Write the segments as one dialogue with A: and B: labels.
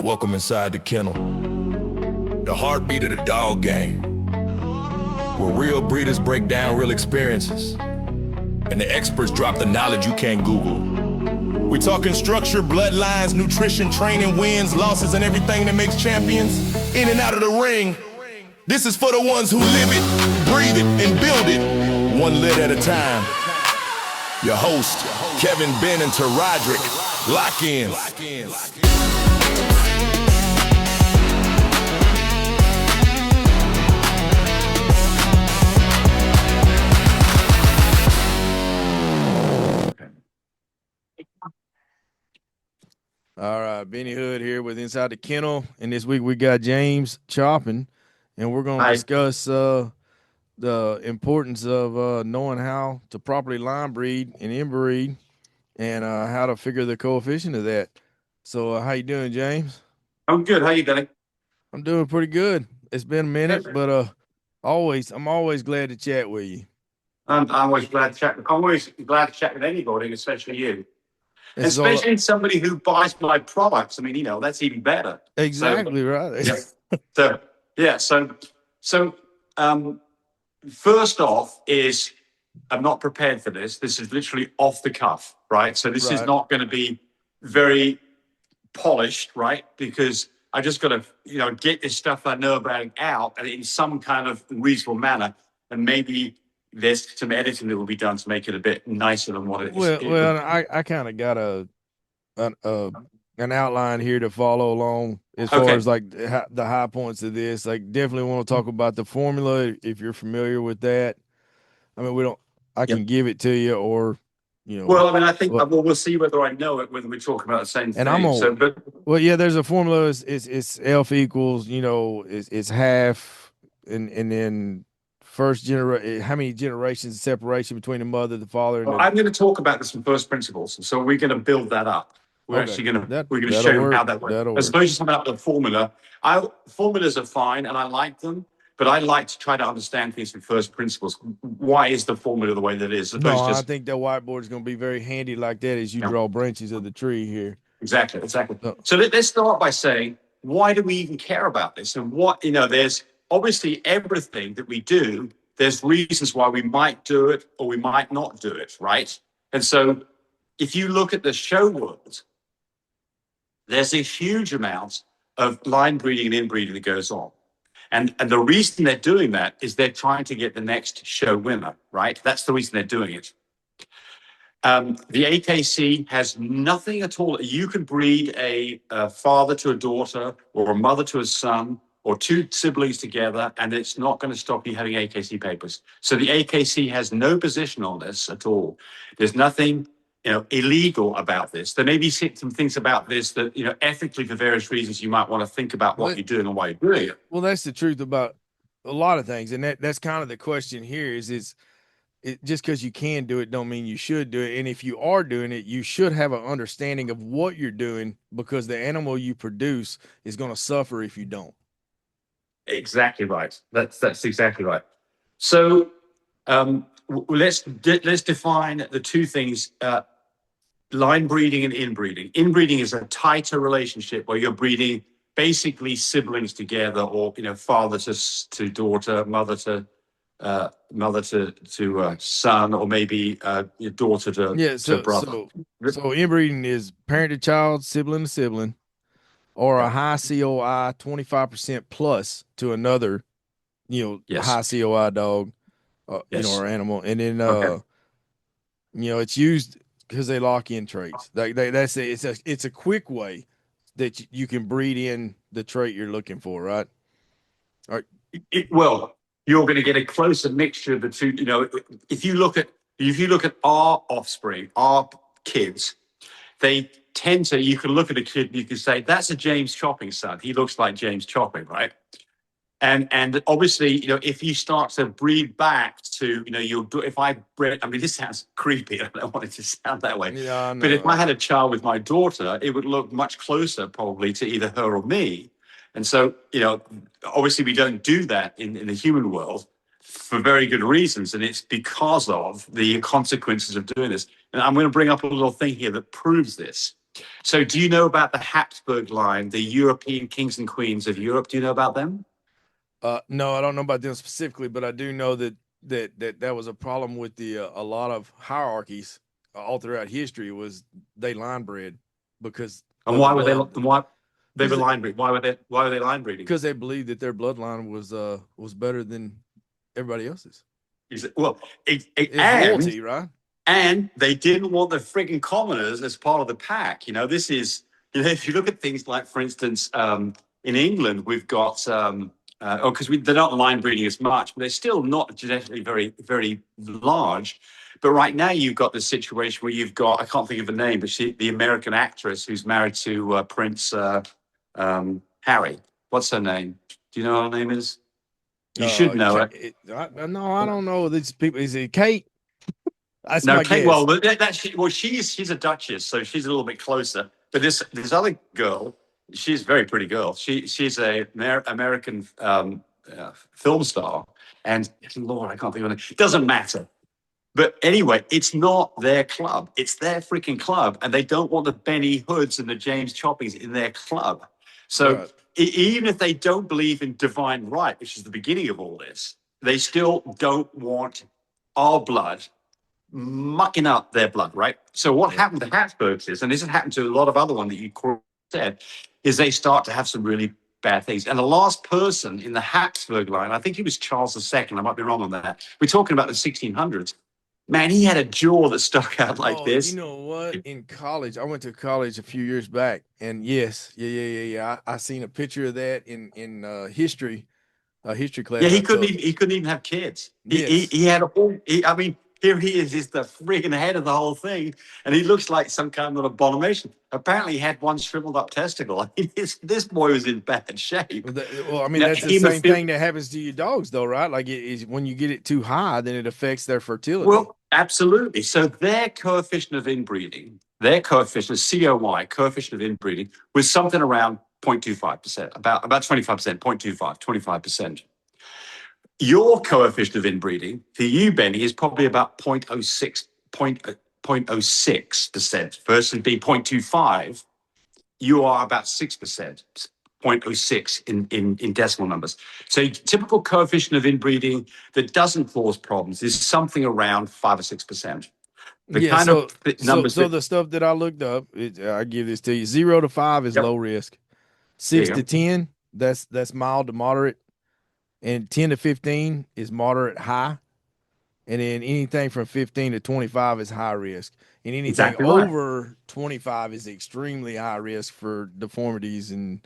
A: Welcome inside the kennel, the heartbeat of the dog game, where real breeders break down real experiences, and the experts drop the knowledge you can't Google. We talking structure, bloodlines, nutrition, training, wins, losses, and everything that makes champions in and out of the ring. This is for the ones who live it, breathe it, and build it, one lit at a time. Your host, Kevin, Ben, and Roderick. Lock in.
B: All right, Benny Hood here with Inside the Kennel, and this week we got James Chopping, and we're going to discuss the importance of knowing how to properly line breed and inbreed, and how to figure the coefficient of that. So, how you doing, James?
C: I'm good. How you doing?
B: I'm doing pretty good. It's been a minute, but I'm always glad to chat with you.
C: I'm always glad to chat. I'm always glad to chat with anybody, especially you. Especially somebody who buys my products. I mean, that's even better.
B: Exactly right.
C: Yeah. So, first off is I'm not prepared for this. This is literally off the cuff, right? So this is not going to be very polished, right? Because I just got to, get this stuff I know about out and in some kind of reasonable manner, and maybe there's some editing that will be done to make it a bit nicer than what it is.
B: Well, I kind of got an outline here to follow along as far as like the high points of this. Like, definitely want to talk about the formula if you're familiar with that. I mean, I can give it to you, or
C: Well, I mean, I think we'll see whether I know it, whether we talk about the same thing.
B: And there's a formula. It's F equals, it's half, and then first generation, how many generations of separation between the mother, the father, and
C: I'm going to talk about this from first principles, so we're going to build that up. We're actually going to show you how that works. As opposed to something about the formula. Formulas are fine, and I like them, but I like to try to understand things from first principles. Why is the formula the way that it is?
B: I think that whiteboard is going to be very handy like that as you draw branches of the tree here.
C: Exactly. So let's start by saying, why do we even care about this? And there's obviously everything that we do, there's reasons why we might do it or we might not do it, right? And so if you look at the show world, there's a huge amount of line breeding and inbreeding that goes on. And the reason they're doing that is they're trying to get the next show winner, right? That's the reason they're doing it. The AKC has nothing at all. You can breed a father to a daughter or a mother to a son or two siblings together, and it's not going to stop you having AKC papers. So the AKC has no position on this at all. There's nothing illegal about this. There may be some things about this that, ethically, for various reasons, you might want to think about what you're doing and why you're doing it.
B: Well, that's the truth about a lot of things. And that's kind of the question here is just because you can do it don't mean you should do it. And if you are doing it, you should have an understanding of what you're doing, because the animal you produce is going to suffer if you don't.
C: Exactly right. That's exactly right. So let's define the two things, line breeding and inbreeding. Inbreeding is a tighter relationship where you're breeding basically siblings together, or father to daughter, mother to son, or maybe your daughter to brother.
B: So inbreeding is parent to child, sibling to sibling, or a high COI 25% plus to another, high COI dog, or animal, and then it's used because they lock in traits. It's a quick way that you can breed in the trait you're looking for, right?
C: All right. Well, you're going to get a closer mixture of the two. If you look at our offspring, our kids, they tend to. You can look at a kid and you can say, "That's a James Chopping son. He looks like James Chopping, right?" And obviously, if you start to breed back to, if I bred, I mean, this sounds creepy. I don't want it to sound that way.
B: Yeah,
C: but if I had a child with my daughter, it would look much closer probably to either her or me. And so, obviously we don't do that in the human world for very good reasons. And it's because of the consequences of doing this. And I'm going to bring up a little thing here that proves this. So do you know about the Habsburg line, the European kings and queens of Europe? Do you know about them?
B: No, I don't know about them specifically, but I do know that was a problem with the a lot of hierarchies all throughout history was they line bred because
C: And why were they? Why they were line breeding? Why were they line breeding?
B: Because they believed that their bloodline was better than everybody else's.
C: Well,
B: it's royalty, right?
C: And they didn't want the frigging commoners as part of the pack. You know, this is, you know, if you look at things like, for instance, in England, we've got, because they're not line breeding as much, but they're still not genetically very, very large. But right now, you've got this situation where you've got, I can't think of the name, but the American actress who's married to Prince Harry. What's her name? Do you know what her name is? You should know it.
B: No, I don't know these people. Is it Kate? That's
C: no,
B: my
C: Kate.
B: Guess.
C: Well, she's a duchess, so she's a little bit closer. But this other girl, she's a very pretty girl. She's a American film star, and Lord, I can't think of it. It doesn't matter. But anyway, it's not their club. It's their freaking club, and they don't want the Benny Hoods and the James Choppings in their club. So right. Even if they don't believe in divine right, which is the beginning of all this, they still don't want our blood mucking up their blood, right? So what happened to Habsburgs is, and this has happened to a lot of other ones that you said, is they start to have some really bad things. And the last person in the Habsburg line, I think he was Charles II, I might be wrong on that. We're talking about the 1600s. Man, he had a jaw that stuck out like this.
B: You know what? In college, I went to college a few years back, and yes, I seen a picture of that in history class.
C: Yeah, he couldn't even have kids.
B: Yes.
C: He had a whole. I mean, here he is the friggin' head of the whole thing, and he looks like some kind of abomination. Apparently, he had one shriveled up testicle. I mean, this boy was in bad shape.
B: Well, I mean, that's the same thing that happens to your dogs, though, right? Like, when you get it too high, then it affects their fertility.
C: Well, absolutely. So their coefficient of inbreeding, their coefficient, COI, coefficient of inbreeding, was something around 0.25%, about 25%, 0.25, 25%. Your coefficient of inbreeding for you, Benny, is probably about 0.06% versus being 0.25. You are about 6%, 0.06 in decimal numbers. So typical coefficient of inbreeding that doesn't cause problems is something around 5 or 6%.
B: So the stuff that I looked up, I give this to you: 0 to 5 is low risk, 6 to 10 that's mild to moderate, and 10 to 15 is moderate high, and then anything from 15 to 25 is high risk, and anything over 25 is extremely high risk for deformities. And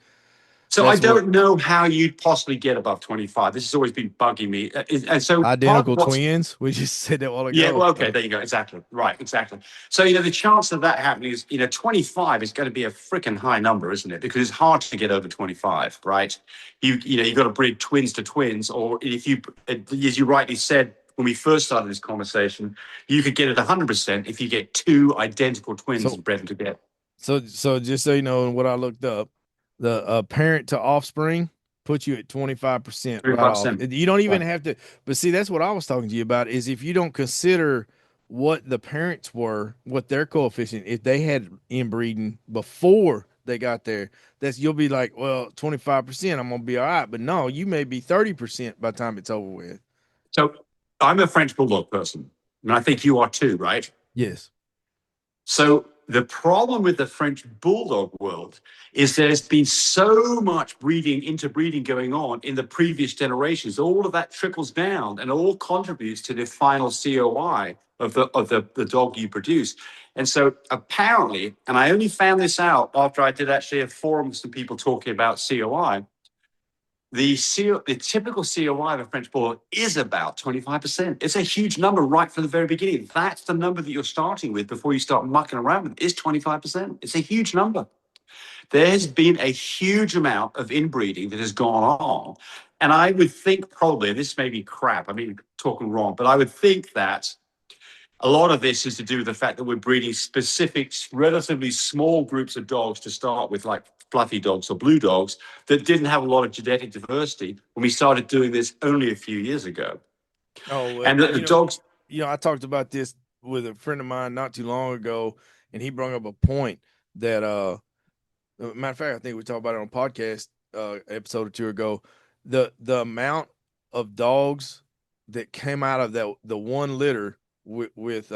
C: so I don't know how you'd possibly get above 25. This has always been bugging me. And so
B: identical twins, we just said that while ago.
C: Yeah, well, okay, there you go. Exactly. Right, exactly. So, the chance of that happening is, 25 is going to be a freaking high number, isn't it? Because it's hard to get over 25, right? You've got to breed twins to twins, or if you, as you rightly said, when we first started this conversation, you could get it 100% if you get two identical twins and bred them together.
B: So just so you know, what I looked up, the parent to offspring puts you at 25%. Right off. You don't even have to, but see, that's what I was talking to you about, is if you don't consider what the parents were, what their coefficient, if they had inbreeding before they got there, you'll be like, well, 25%, I'm going to be all right. But no, you may be 30% by the time it's over with.
C: So I'm a French Bulldog person, and I think you are too, right?
B: Yes.
C: So the problem with the French Bulldog world is there's been so much interbreeding going on in the previous generations. All of that trickles down and all contributes to the final COI of the dog you produce. And so apparently, and I only found this out after I did actually a forum with some people talking about COI, the typical COI of a French Bulldog is about 25%. It's a huge number right from the very beginning. That's the number that you're starting with before you start mucking around with it, is 25%. It's a huge number. There has been a huge amount of inbreeding that has gone on. And I would think probably, and this may be crap, I mean, talking wrong, but I would think that a lot of this is to do with the fact that we're breeding specific, relatively small groups of dogs to start with, like fluffy dogs or blue dogs, that didn't have a lot of genetic diversity when we started doing this only a few years ago.
B: Oh,
C: and the dogs.
B: I talked about this with a friend of mine not too long ago, and he brought up a point that matter of fact, I think we talked about it on podcast episode or two ago. The amount of dogs that came out of the one litter with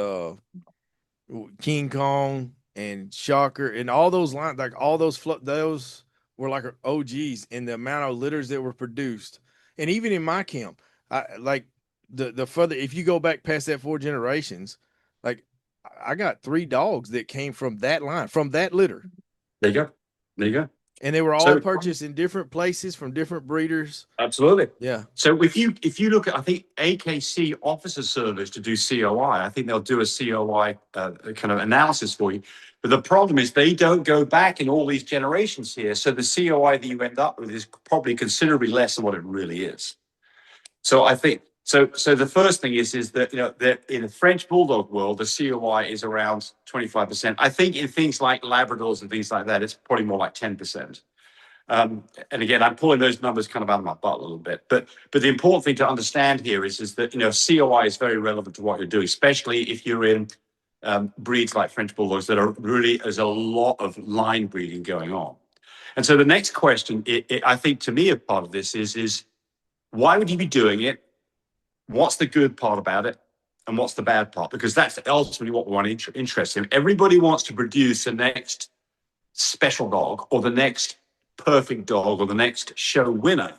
B: King Kong and Shocker and all those lines, like all those were like OGs in the amount of litters that were produced. And even in my camp, I like the further, if you go back past that 4 generations, like I got 3 dogs that came from that line, from that litter.
C: There you go. There you go.
B: And they were all purchased in different places from different breeders.
C: Absolutely.
B: Yeah.
C: So if you look at, I think AKC offers a service to do COI. I think they'll do a COI kind of analysis for you. But the problem is they don't go back in all these generations here. So the COI that you end up with is probably considerably less than what it really is. So I think so the first thing is that, you know, that in the French Bulldog world, the COI is around 25%. I think in things like Labradors and things like that, it's probably more like 10%. And again, I'm pulling those numbers kind of out of my butt a little bit. But the important thing to understand here is that, you know, COI is very relevant to what you're doing, especially if you're in breeds like French Bulldogs that are really, there's a lot of line breeding going on. And so the next question, I think to me, a part of this is why would you be doing it? What's the good part about it? And what's the bad part? Because that's ultimately what we want to interest in. Everybody wants to produce the next special dog or the next perfect dog or the next show winner.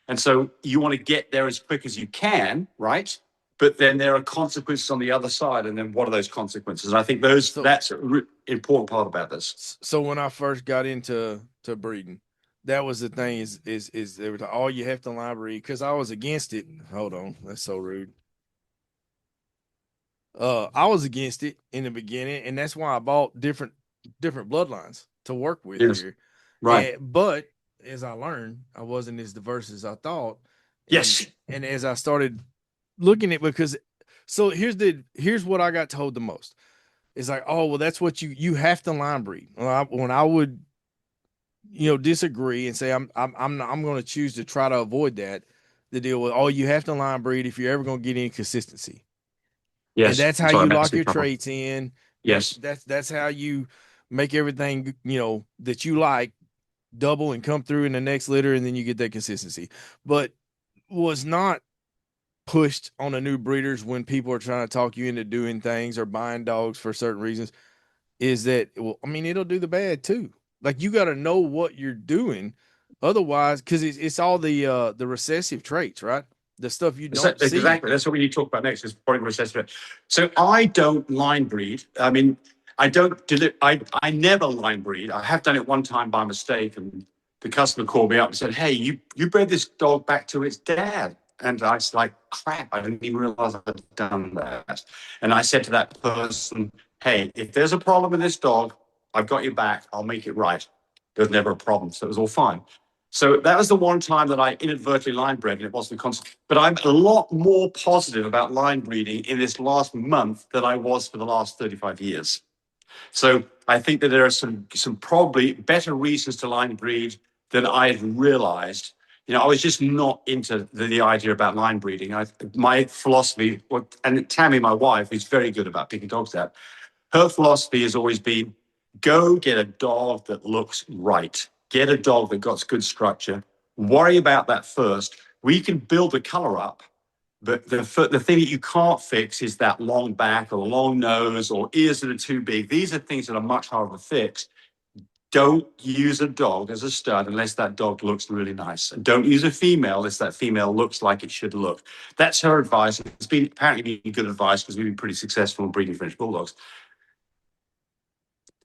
C: And so you want to get there as quick as you can, right? But then there are consequences on the other side. And then what are those consequences? And I think that's an important part about this.
B: So when I first got into breeding, that was the thing is they were like, oh, you have to line breed, because I was against it. Hold on, that's so rude. I was against it in the beginning, and that's why I bought different bloodlines to work with here.
C: Right.
B: But as I learned, I wasn't as diverse as I thought.
C: Yes.
B: And as I started looking at, because so here's what I got told the most. It's like, oh, well, that's what you have to line breed. When I would, you know, disagree and say I'm going to choose to try to avoid that, the deal with, oh, you have to line breed if you're ever going to get any consistency.
C: Yes.
B: And that's how you lock your traits in.
C: Yes.
B: That's how you make everything, you know, that you like double and come through in the next litter, and then you get that consistency. But was not pushed on the new breeders when people are trying to talk you into doing things or buying dogs for certain reasons is that, well, I mean, it'll do the bad too. Like, you got to know what you're doing. Otherwise, because it's all the recessive traits, right? The stuff you don't see.
C: Exactly. That's what we need to talk about next, is probably recessive. So I don't line breed. I mean, I don't do it. I never line breed. I have done it one time by mistake, and the customer called me up and said, hey, you bred this dog back to its dad. And I was like, crap, I didn't even realize I'd done that. And I said to that person, hey, if there's a problem with this dog, I've got your back. I'll make it right. There's never a problem. So it was all fine. So that was the one time that I inadvertently line bred, and it wasn't constant. But I'm a lot more positive about line breeding in this last month than I was for the last 35 years. So I think that there are some probably better reasons to line breed than I had realized. You know, I was just not into the idea about line breeding. My philosophy, and Tammy, my wife, is very good about picking dogs out. Her philosophy has always been, go get a dog that looks right. Get a dog that got good structure. Worry about that first. We can build the color up, but the thing that you can't fix is that long back or long nose or ears that are too big. These are things that are much harder to fix. Don't use a dog as a stud unless that dog looks really nice. And don't use a female unless that female looks like it should look. That's her advice. It's been apparently been good advice because we've been pretty successful in breeding French Bulldogs.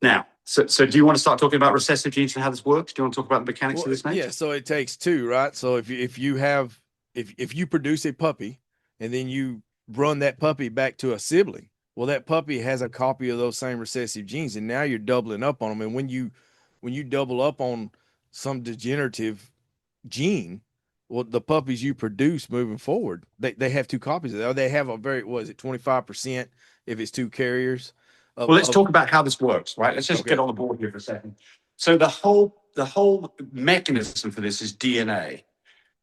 C: Now, so do you want to start talking about recessive genes and how this works? Do you want to talk about the mechanics of this next?
B: Yeah, so it takes 2, right? So if you produce a puppy and then you run that puppy back to a sibling, well, that puppy has a copy of those same recessive genes, and now you're doubling up on them. And when you double up on some degenerative gene, well, the puppies you produce moving forward, they have 2 copies of that. They have a very, 25% if it's 2 carriers.
C: Well, let's talk about how this works, right? Let's just get on the board here for a second. So the whole mechanism for this is DNA.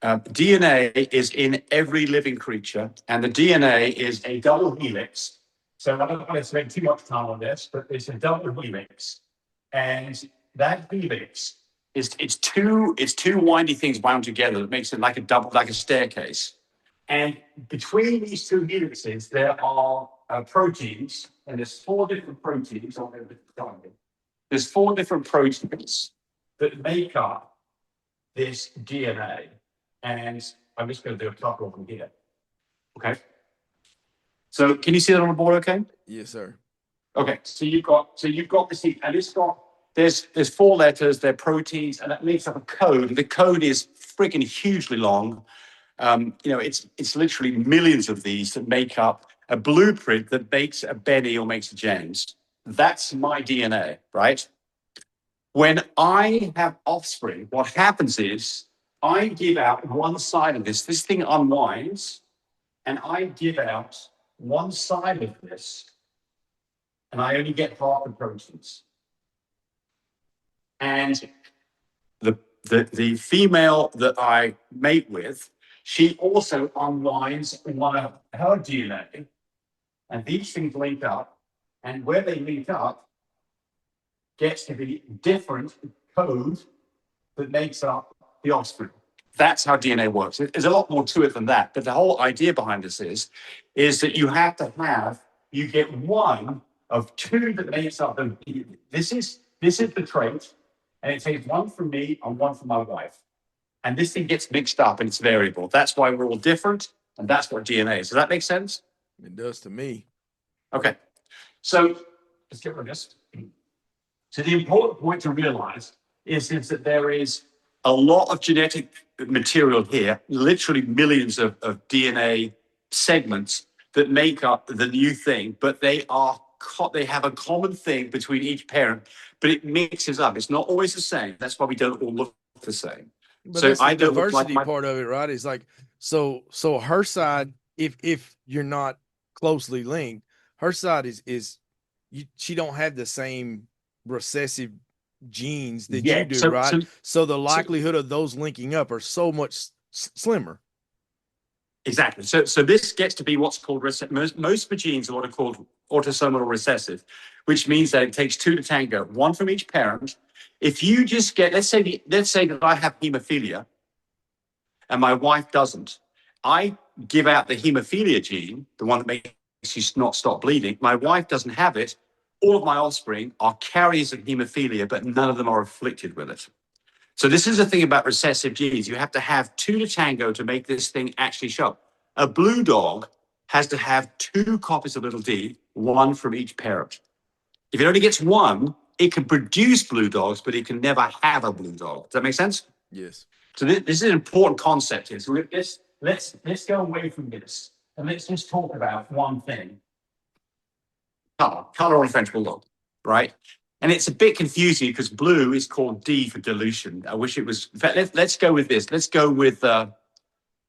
C: DNA is in every living creature, and the DNA is a double helix. So I don't want to spend too much time on this, but it's a double helix. And that helix it's two windy things wound together that makes it like a staircase. And between these two helices, there are proteins, and there's 4 different proteins. There's 4 different proteins that make up this DNA. And I'm just going to do a couple of them here. Okay. So can you see that on the board? Okay.
B: Yes, sir.
C: Okay. So you've got this, and it's got there's 4 letters. They're proteins, and that makes up a code. The code is freaking hugely long. It's literally millions of these that make up a blueprint that makes a Benny or makes a James. That's my DNA, right? When I have offspring, what happens is I give out one side of this. This thing unwinds, and I give out one side of this, and I only get half the proteins. And the female that I mate with, she also unwinds one of her DNA, and these things link up, and where they link up gets to be different code that makes up the offspring. That's how DNA works. There's a lot more to it than that, but the whole idea behind this is that you get one of 2 that makes up the. This is the trait, and it takes one from me and one from my wife. And this thing gets mixed up and it's variable. That's why we're all different, and that's what DNA is. Does that make sense?
B: It does to me.
C: Okay. So let's get rid of this. So the important point to realize is that there is a lot of genetic material here, literally millions of DNA segments that make up the new thing, but they have a common thing between each parent, but it mixes up. It's not always the same. That's why we don't all look the same.
B: But so that's the diversity part of it, right? It's like so her side, if you're not closely linked, her side is she don't have the same recessive genes that you do, right? So the likelihood of those linking up are so much slimmer.
C: Exactly. So this gets to be what's called most of the genes are what are called autosomal recessive, which means that it takes 2 to tango, 1 from each parent. If you just get, let's say that I have hemophilia and my wife doesn't, I give out the hemophilia gene, the one that makes you not stop bleeding. My wife doesn't have it. All of my offspring are carriers of hemophilia, but none of them are afflicted with it. So this is the thing about recessive genes. You have to have 2 to tango to make this thing actually show up. A blue dog has to have 2 copies of little d, 1 from each parent. If it only gets 1, it can produce blue dogs, but it can never have a blue dog. Does that make sense?
B: Yes.
C: So this is an important concept here. So let's go away from this, and let's just talk about one thing. Color on a French bulldog, right? And it's a bit confusing because blue is called D for dilution. I wish it was. In fact, let's go with this. Let's go with. The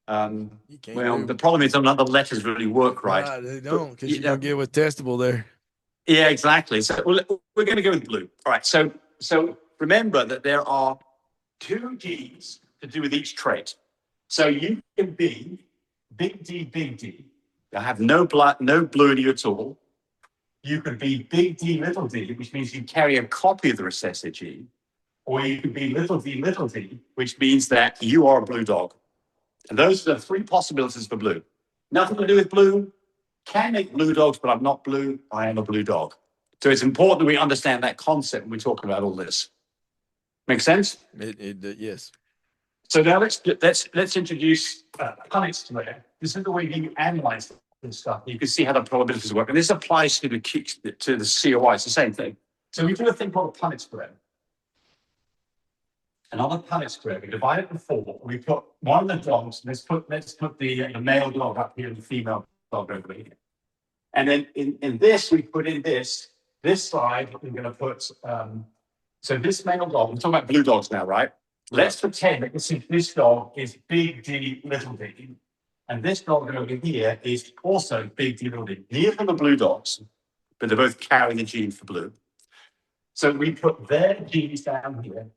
C: problem is none of the letters really work right.
B: They don't, because you're gonna get with testable there.
C: Yeah, exactly. So we're going to go with blue. All right. So remember that there are 2 genes to do with each trait. So you can be big D, big D. You have no blue in you at all. You could be big D, little d, which means you carry a copy of the recessive gene. Or you could be little d, which means that you are a blue dog. And those are the 3 possibilities for blue. Nothing to do with blue. Can make blue dogs, but I'm not blue. I am a blue dog. So it's important that we understand that concept when we talk about all this. Make sense?
B: Yes.
C: So now let's introduce Punnett to it. This is the way you analyze this stuff. You can see how the probabilities work, and this applies to the COI. It's the same thing. So we do a thing called a Punnett square. And on the Punnett square, we divide it into 4. We put one of the dogs. Let's put the male dog up here and the female dog over here. And then in this, we put in this side, we're going to put, so this male dog, we're talking about blue dogs now, right? Let's pretend that this dog is big D, little d. And this dog over here is also big D, little d. Neither of them are blue dogs, but they're both carrying the gene for blue. So we put their genes down here.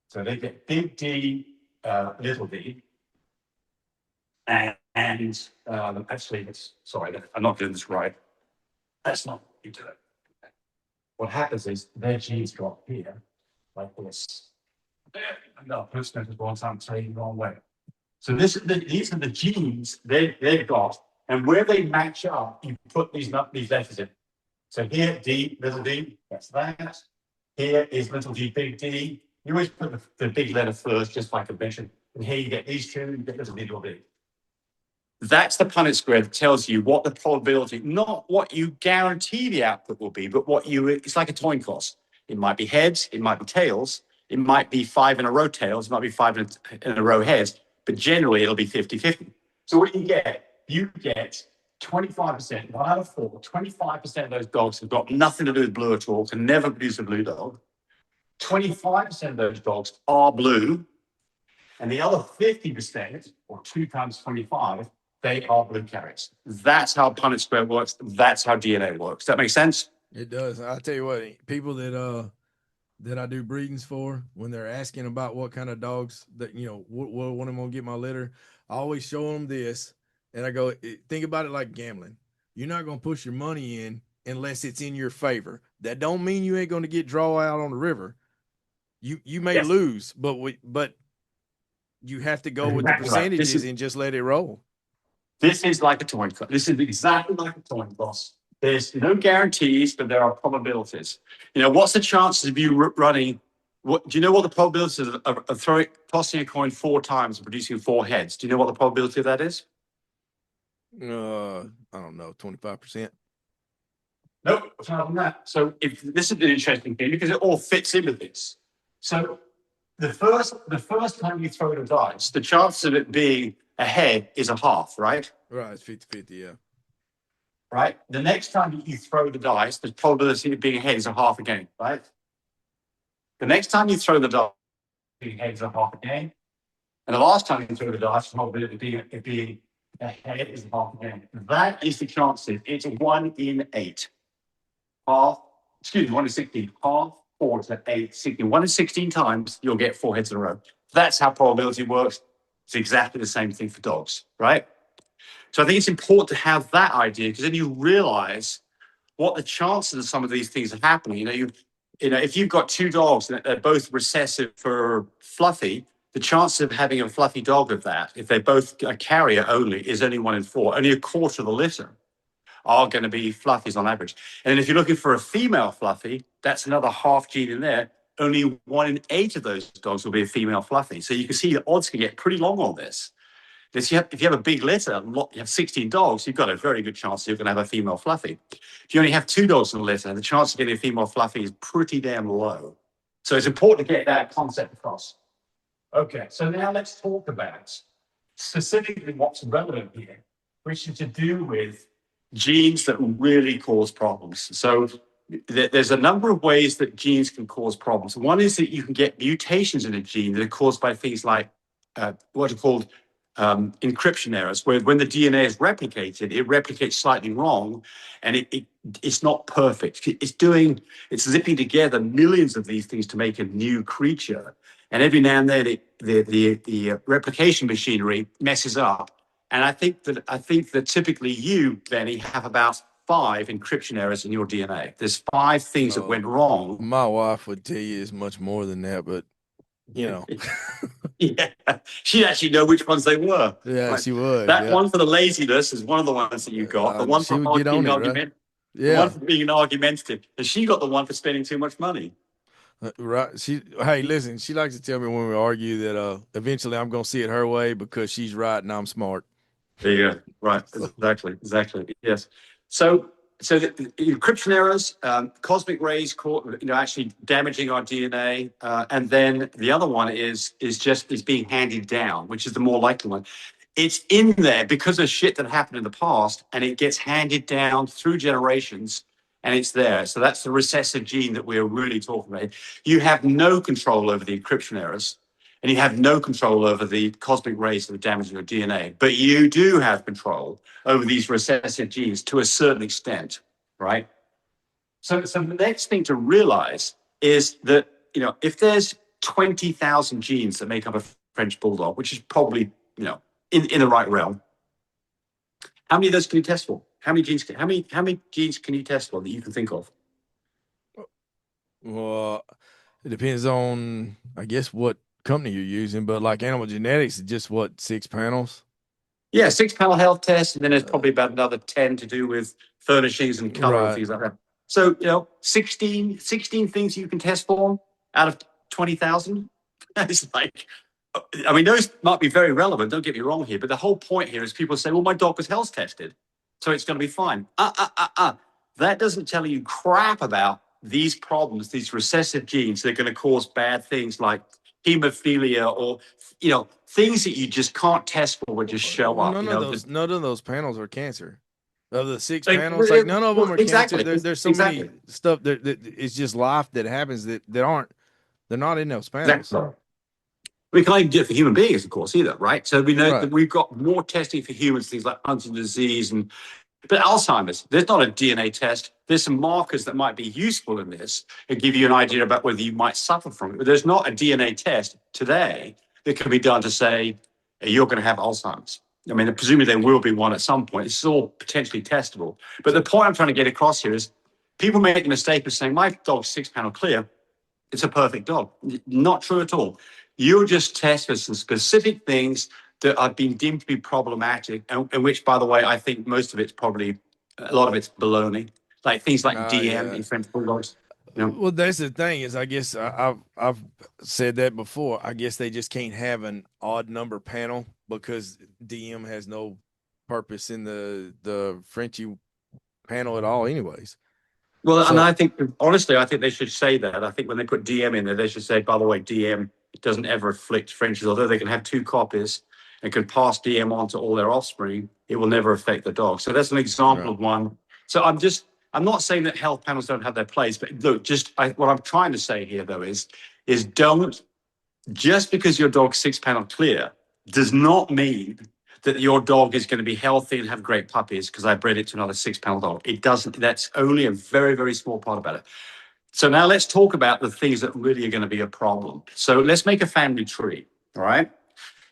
C: So they get big D, little d. And actually, sorry, I'm not doing this right. That's not what you do it. what happens is their genes go up here, like this. No, person is one time saying the wrong way. So these are the genes they've got, and where they match up, you put these letters in. So here, D, little d, that's that. Here is little d, big D. You always put the big letter first, just by convention. And here you get these two, you get little d, little d. That's the Punnett square that tells you what the probability, not what you guarantee the output will be, but it's like a coin toss. It might be heads, it might be tails, it might be 5 in a row tails, it might be 5 in a row heads, but generally it'll be 50-50. So what do you get? You get 25%, 1 out of 4, 25% of those dogs have got nothing to do with blue at all, can never produce a blue dog. 25% of those dogs are blue, and the other 50%, or 2 times 25, they are blue carriers. That's how Punnett square works. That's how DNA works. Does that make sense?
B: It does. I tell you what, people that I do breedings for, when they're asking about what kind of dogs that, when I'm going to get my litter, I always show them this. And I go, think about it like gambling. You're not going to push your money in unless it's in your favor. That don't mean you ain't going to get draw out on the river. You may lose, but you have to go with the percentages and just let it roll.
C: This is like a coin toss. This is exactly like a coin toss. There's no guarantees, but there are probabilities. What's the chances of you running? Do you know what the probability is of tossing a coin 4 times and producing 4 heads? Do you know what the probability of that is?
B: I don't know, 25%.
C: Nope, it's not on that. So if this is an interesting thing because it all fits in with this. So the first time you throw the dice, the chance of it being a head is a half, right?
B: Right, it's 50-50, yeah.
C: Right? The next time you throw the dice, the probability of being a head is a half again, right? The next time you throw the dice, being a head is a half again. And the last time you throw the dice, the probability of being a head is a half again. That is the chances. It's 1 in 8. 1 in 16. Half, 4 to 8, 16. 1 in 16 times, you'll get 4 heads in a row. That's how probability works. It's exactly the same thing for dogs, right? So I think it's important to have that idea because then you realize what the chances of some of these things are happening. If you've got 2 dogs and they're both recessive for fluffy, the chance of having a fluffy dog of that, if they're both a carrier only, is only 1 in 4. Only a quarter of the litter are going to be fluffies on average. And if you're looking for a female fluffy, that's another half gene in there. Only 1 in 8 of those dogs will be a female fluffy. So you can see the odds can get pretty long on this. If you have a big litter, you have 16 dogs, you've got a very good chance you're going to have a female fluffy. If you only have 2 dogs in a litter, the chance of getting a female fluffy is pretty damn low. So it's important to get that concept across. Okay, so now let's talk about specifically what's relevant here, which is to do with genes that really cause problems. So there's a number of ways that genes can cause problems. One is that you can get mutations in a gene that are caused by things like what are called encryption errors, where when the DNA is replicated, it replicates slightly wrong, and it's not perfect. It's zipping together millions of these things to make a new creature, and every now and then the replication machinery messes up. And I think that typically you, Benny, have about 5 encryption errors in your DNA. There's 5 things that went wrong.
B: My wife would tell you it's much more than that, but
C: Yeah, she'd actually know which ones they were.
B: Yeah, right? She would.
C: That one for the laziness is one of the ones that you got. The one for being argumentative. Yeah. The one for being argumentative. And she got the one for spending too much money.
B: Right. Hey, listen, she likes to tell me when we argue that eventually I'm going to see it her way because she's right and I'm smart.
C: There you go. Right. Exactly. Yes. So the encryption errors, cosmic rays, actually damaging our DNA, and then the other one is being handed down, which is the more likely one. It's in there because of shit that happened in the past, and it gets handed down through generations, and it's there. So that's the recessive gene that we're really talking about. You have no control over the encryption errors, and you have no control over the cosmic rays that are damaging your DNA, but you do have control over these recessive genes to a certain extent, right? So the next thing to realize is that, if there's 20,000 genes that make up a French bulldog, which is probably, in the right realm, how many of those can you test for? How many genes can you test for that you can think of?
B: Well, it depends on, I guess, what company you're using, but like Animal Genetics is just what, 6 panels?
C: Yeah, 6 panel health test, and then there's probably about another 10 to do with furnishings and color and
B: Right.
C: things like that. So, 16 things you can test for out of 20,000. It's like, I mean, those might be very relevant. Don't get me wrong here, but the whole point here is people say, well, my dog was health tested, so it's going to be fine. That doesn't tell you crap about these problems, these recessive genes that are going to cause bad things like hemophilia or, things that you just can't test for would just show
B: Well,
C: up.
B: none of those panels are cancer. Of the 6 panels, like none of them are
C: Exactly.
B: cancer. There's so
C: Exactly.
B: many stuff that it's just life that happens that aren't, they're not in those panels.
C: Exactly. We can't even do it for human beings, of course, either, right? So we know that we've got more testing for humans, things like Huntington's disease but Alzheimer's, there's not a DNA test. There's some markers that might be useful in this and give you an idea about whether you might suffer from it. But there's not a DNA test today that can be done to say you're going to have Alzheimer's. I mean, presumably there will be one at some point. It's all potentially testable. But the point I'm trying to get across here is people make the mistake of saying, my dog's 6 panel clear. It's a perfect dog. Not true at all. You just test for some specific things that are being deemed to be problematic, and which, by the way, I think most of it's probably, a lot of it's baloney, like things like DM in French bulldogs.
B: Well, that's the thing is, I guess I've said that before. I guess they just can't have an odd number panel because DM has no purpose in the Frenchie panel at all, anyways.
C: Well, and I think, honestly, I think they should say that. I think when they put DM in there, they should say, by the way, DM doesn't ever afflict Frenchies, although they can have 2 copies and can pass DM on to all their offspring. It will never affect the dog. So that's an example of one. So I'm not saying that health panels don't have their place, but look, what I'm trying to say here, though, is don't, just because your dog's 6 panel clear does not mean that your dog is going to be healthy and have great puppies because I bred it to another 6 panel dog. It doesn't. That's only a very, very small part about it. So now let's talk about the things that really are going to be a problem. So let's make a family tree, all right?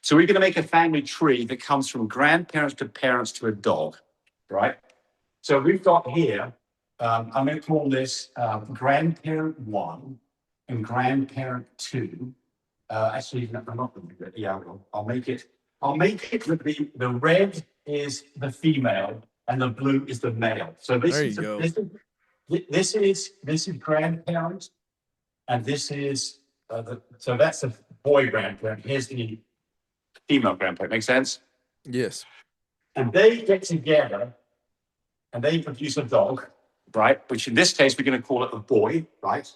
C: So we're going to make a family tree that comes from grandparents to parents to a dog, right? So we've got here, I'm going to call this grandparent 1 and grandparent 2. Actually, I'm not going to do it. Yeah, I'll make it with the red is the female and the blue is the male. So this is grandparent, and this is so that's a boy grandparent. Here's the female grandparent. Make sense?
B: Yes.
C: And they get together and they produce a dog, right? Which in this case we're going to call it a boy, right?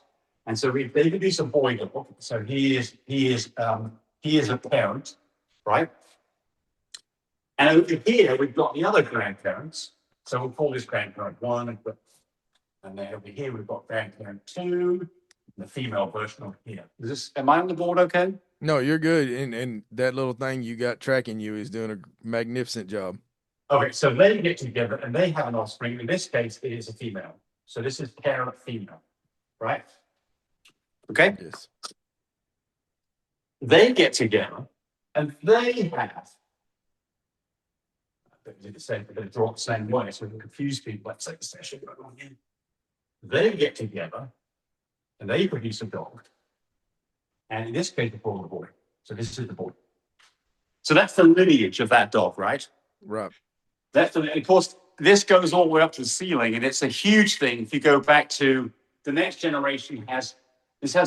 C: And so they produce a boy dog. So he is a parent, right? And over here we've got the other grandparents. So we'll call this grandparent 1, and then over here we've got grandparent 2, the female version over here. Am I on the board okay?
B: No, you're good. And that little thing you got tracking you is doing a magnificent job.
C: Okay, so they get together and they have an offspring. In this case, it is a female. So this is parent female, right? Okay.
B: Yes.
C: They get together and they have. They do the same. They're going to draw it the same way, so we confuse people. Let's take the session going on here. They get together and they produce a dog. And in this case, they call it a boy. So this is the boy. So that's the lineage of that dog, right?
B: Right.
C: Of course, this goes all the way up to the ceiling, and it's a huge thing. If you go back to the next generation has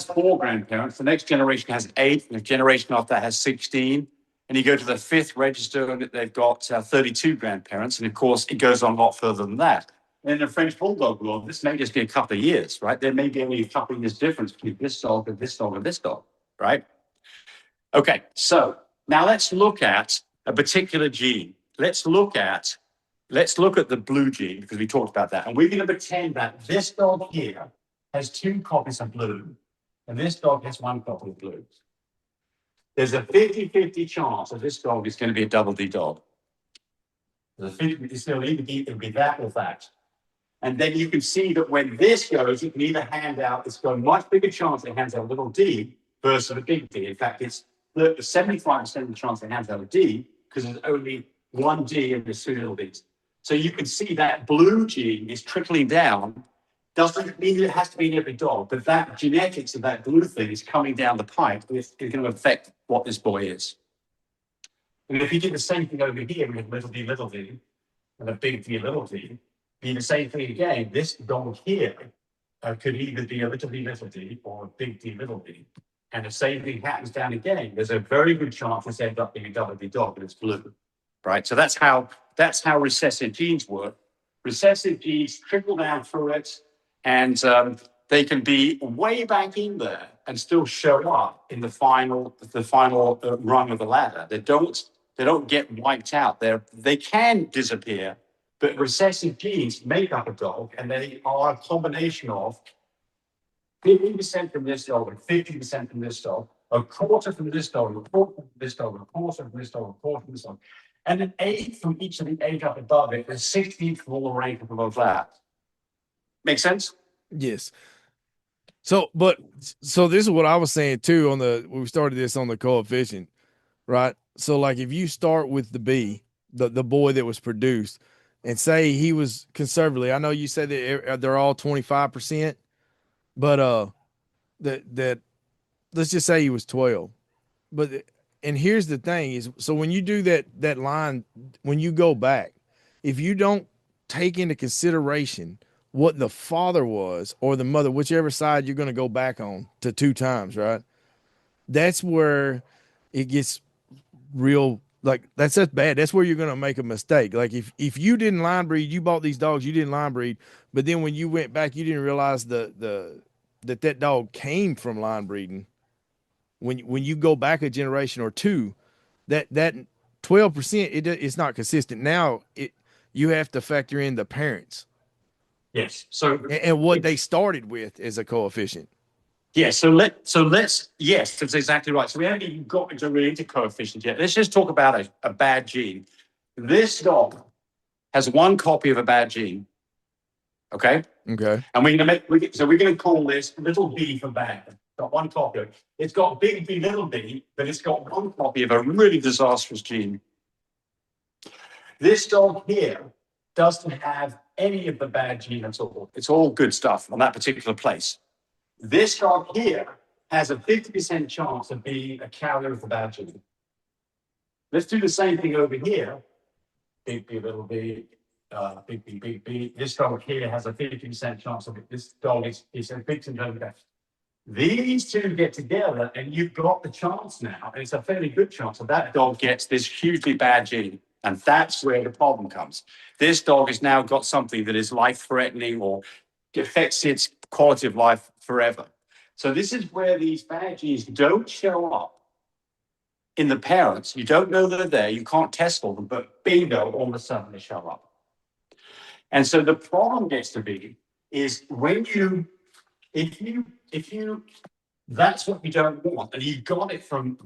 C: 4 grandparents. The next generation has 8. The generation after that has 16. And you go to the 5th register, and they've got 32 grandparents. And of course, it goes on a lot further than that. And in the French Bulldog world, this may just be a couple of years, right? There may be only a couple of years difference between this dog and this dog and this dog, right? Okay, so now let's look at a particular gene. Let's look at the blue gene, because we talked about that. And we're going to pretend that this dog here has 2 copies of blue, and this dog has 1 copy of blue. There's a 50-50 chance that this dog is going to be a double D dog. It'll either be that or that. And then you can see that when this goes, you can either hand out, it's got a much bigger chance it hands out a little D versus a big D. In fact, it's 75% of the chance it hands out a D because there's only 1 D and there's 2 little Ds. So you can see that blue gene is trickling down Doesn't mean it has to be in every dog, but that genetics of that blue thing is coming down the pipe. It's going to affect what this boy is. And if you did the same thing over here with little d, and a big D, little d, be the same thing again. This dog here could either be a little d or a big D, little d. And the same thing happens down again. There's a very good chance this ends up being a double D dog, but it's blue, right? So that's how recessive genes work. Recessive genes trickle down through it, and they can be way back in there and still show up in the final rung of the ladder. They don't get wiped out. They can disappear, but recessive genes make up a dog, and they are a combination of 50% from this dog and 50% from this dog, a quarter from this dog, a quarter from this dog, a quarter from this dog, a quarter from this dog, and an 8 from each of the 8 up above it, and 16 from all the rank up above that. Make sense?
B: Yes. So this is what I was saying too when we started this on the coefficient, right? So like if you start with the B, the boy that was produced, and say he was conservatively, I know you said that they're all 25%, but that let's just say he was 12. And here's the thing is, so when you do that line, when you go back, if you don't take into consideration what the father was or the mother, whichever side you're going to go back on to 2 times, right? That's where it gets real. Like that's bad. That's where you're going to make a mistake. Like if you didn't line breed, you bought these dogs, you didn't line breed, but then when you went back, you didn't realize that dog came from line breeding. When you go back a generation or 2, that 12%, it's not consistent. Now you have to factor in the parents.
C: Yes. So
B: and what they started with as a coefficient.
C: Yeah. So let's. Yes, that's exactly right. So we haven't even got into coefficient yet. Let's just talk about a bad gene. This dog has 1 copy of a bad gene. Okay.
B: Okay.
C: And we're going to call this little b for bad. It's got 1 copy. It's got big B, little b, but it's got 1 copy of a really disastrous gene. This dog here doesn't have any of the bad gene at all. It's all good stuff on that particular place. This dog here has a 50% chance of being a carrier of the bad gene. Let's do the same thing over here. Big B, little b, big B, big B. This dog here has a 50% chance of it. This dog is a victim of that. These 2 get together, and you've got the chance now, and it's a fairly good chance that dog gets this hugely bad gene. And that's where the problem comes. This dog has now got something that is life-threatening or affects its quality of life forever. So this is where these bad genes don't show up in the parents. You don't know they're there. You can't test for them, but bingo, all of a sudden they show up. And so the problem gets to be is if you that's what you don't want, and you got it from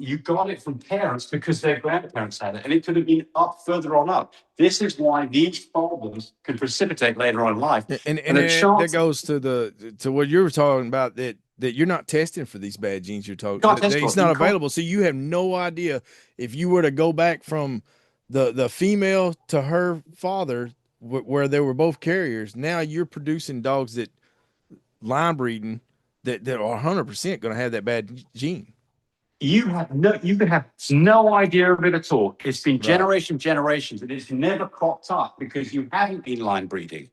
C: parents because their grandparents had it, and it could have been up further on up. This is why these problems can precipitate later on in life.
B: And that goes to what you were talking about, that you're not testing for these bad genes. You're talking, it's not available, so you have no idea if you were to go back from the female to her father, where they were both carriers. Now you're producing dogs that line breeding that are 100% going to have that bad gene.
C: You could have no idea of it at all. It's been generations, and it's never cropped up because you haven't been line breeding.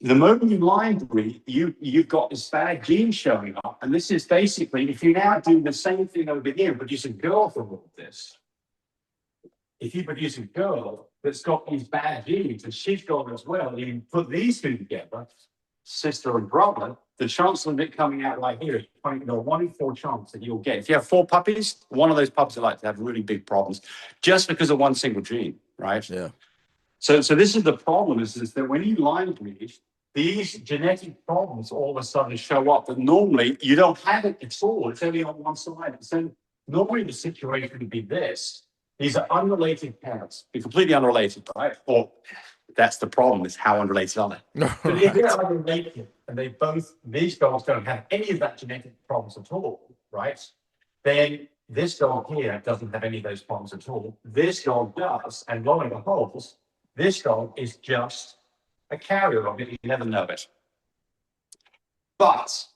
C: The moment you line breed, you've got this bad gene showing up, and this is basically, if you now do the same thing over here, produce a girl from all this. If you produce a girl that's got these bad genes, and she's got as well, and you put these 2 together, sister and brother, the chance of it coming out like here is 1 in 4 chance that you'll get. If you have 4 puppies, one of those puppies are likely to have really big problems just because of 1 single gene, right?
B: Yeah.
C: So this is the problem, is that when you line breed, these genetic problems all of a sudden show up that normally you don't have it at all. It's only on one side. So normally the situation would be this. These are unrelated parents. They're completely unrelated, right? Or that's the problem, is how unrelated are they? But if they're unrelated and these dogs don't have any of that genetic problems at all, right? Then this dog here doesn't have any of those problems at all. This dog does, and lo and behold, this dog is just a carrier of it. You never know it. But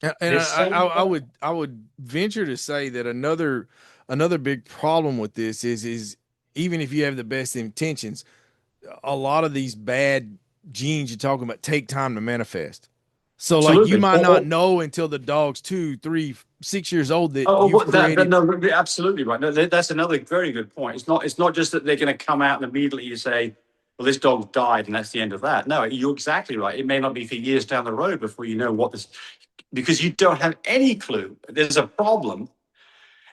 B: And I would venture to say that another big problem with this is even if you have the best intentions, a lot of these bad genes you're talking about take time to manifest. So like you might not know until the dog's 2, 3, 6 years old that you've created.
C: No, absolutely right. No, that's another very good point. It's not just that they're going to come out and immediately you say, well, this dog died and that's the end of that. No, you're exactly right. It may not be for years down the road before you know what this, because you don't have any clue. There's a problem